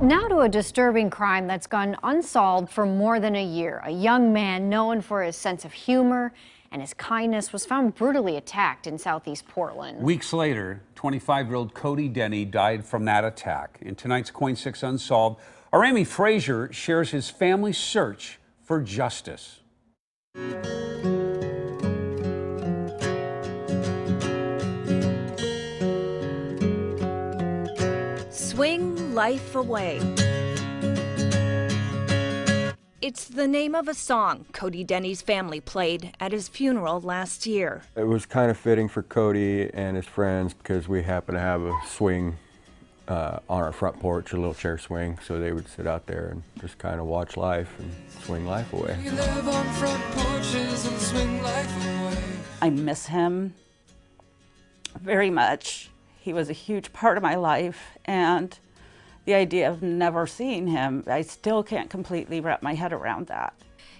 Now to a disturbing crime that's gone unsolved for more than a year. A young man known for his sense of humor and his kindness was found brutally attacked in southeast Portland. Weeks later, 25-year-old Cody Denny died from that attack. In tonight's KOIN 6 Unsolved, our Amy Frazier shares his family's search for justice. Swing Life Away. It's the name of a song Cody Denny's family played at his funeral last year. It was kind of fitting for Cody and his friends because we happen to have a swing on our front porch, a little chair swing, so they would sit out there and just kind of watch life and swing life away. We live on front porches and swing life away. I miss him very much. He was a huge part of my life, and the idea of never seeing him, I still can't completely wrap my head around that.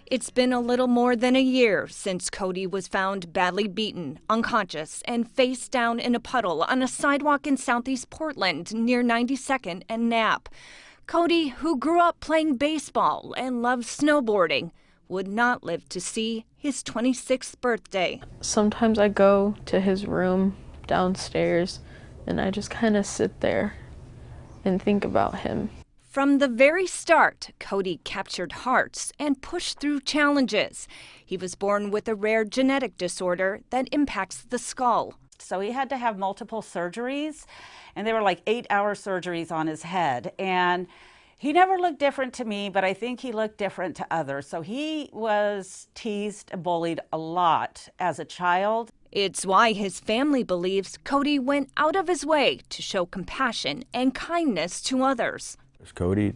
It's been a little more than a year since Cody was found badly beaten, unconscious, and face down in a puddle on a sidewalk in southeast Portland near 92nd and Knapp. Cody, who grew up playing baseball and loved snowboarding, would not live to see his 26th birthday. Sometimes I go to his room downstairs and I just kind of sit there and think about him. From the very start, Cody captured hearts and pushed through challenges. He was born with a rare genetic disorder that impacts the skull. So he had to have multiple surgeries, and they were like 8-hour surgeries on his head. And he never looked different to me, but I think he looked different to others. So he was teased and bullied a lot as a child. It's why his family believes Cody went out of his way to show compassion and kindness to others. Cody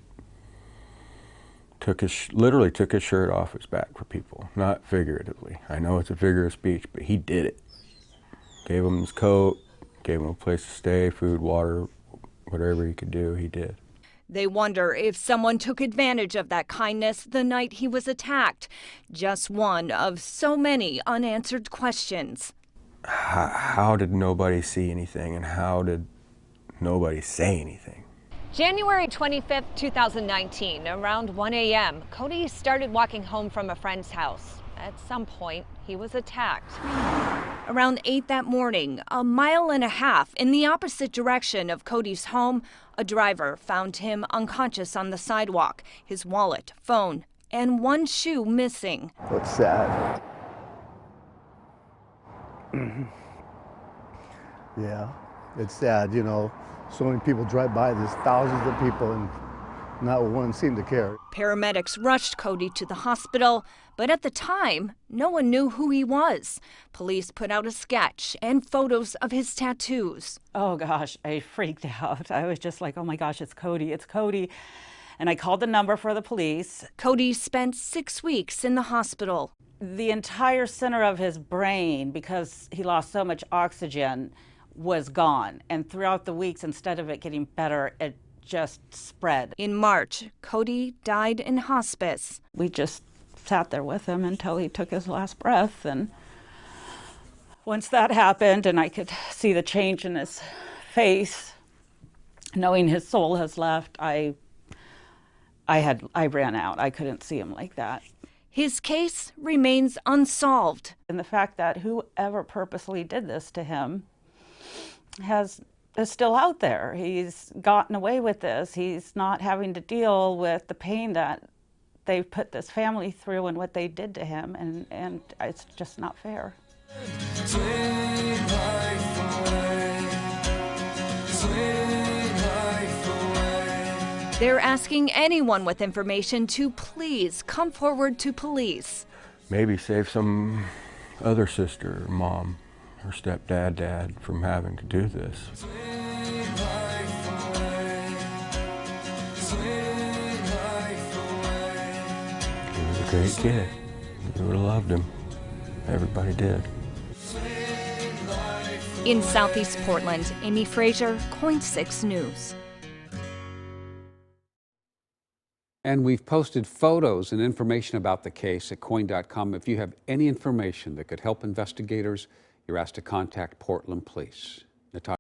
literally took his shirt off his back for people, not figuratively. I know it's a figure of speech, but he did it. Gave him his coat, gave him a place to stay, food, water, whatever he could do, he did. They wonder if someone took advantage of that kindness the night he was attacked. Just one of so many unanswered questions. How did nobody see anything, and how did nobody say anything? January 25th, 2019, around 1 a.m., Cody started walking home from a friend's house. At some point, he was attacked. Around 8 that morning, a mile and a half in the opposite direction of Cody's home, a driver found him unconscious on the sidewalk, his wallet, phone, and one shoe missing. It's sad. Yeah, it's sad, you know. So many people drive by, there's thousands of people, and not one seemed to care. Paramedics rushed Cody to the hospital, but at the time, no one knew who he was. Police put out a sketch and photos of his tattoos. Oh gosh, I freaked out. I was just like, oh my gosh, it's Cody, it's Cody. And I called the number for the police. Cody spent 6 weeks in the hospital. The entire center of his brain, because he lost so much oxygen, was gone. And throughout the weeks, instead of it getting better, it just spread. In March, Cody died in hospice. We just sat there with him until he took his last breath. And once that happened and I could see the change in his face, knowing his soul has left, I ran out. I couldn't see him like that. His case remains unsolved. And the fact that whoever purposely did this to him is still out there. He's gotten away with this. He's not having to deal with the pain that they've put this family through and what they did to him, and it's just not fair. Swing life away. Swing life away. They're asking anyone with information to please come forward to police. Maybe save some other sister or mom or stepdad, dad from having to do this. Swing life away. Swing life away. He was a great kid. You would have loved him. Everybody did. In southeast Portland, Amy Frazier, KOIN 6 News. And we've posted photos and information about the case at KOIN.com. If you have any information that could help investigators, you're asked to contact Portland Police.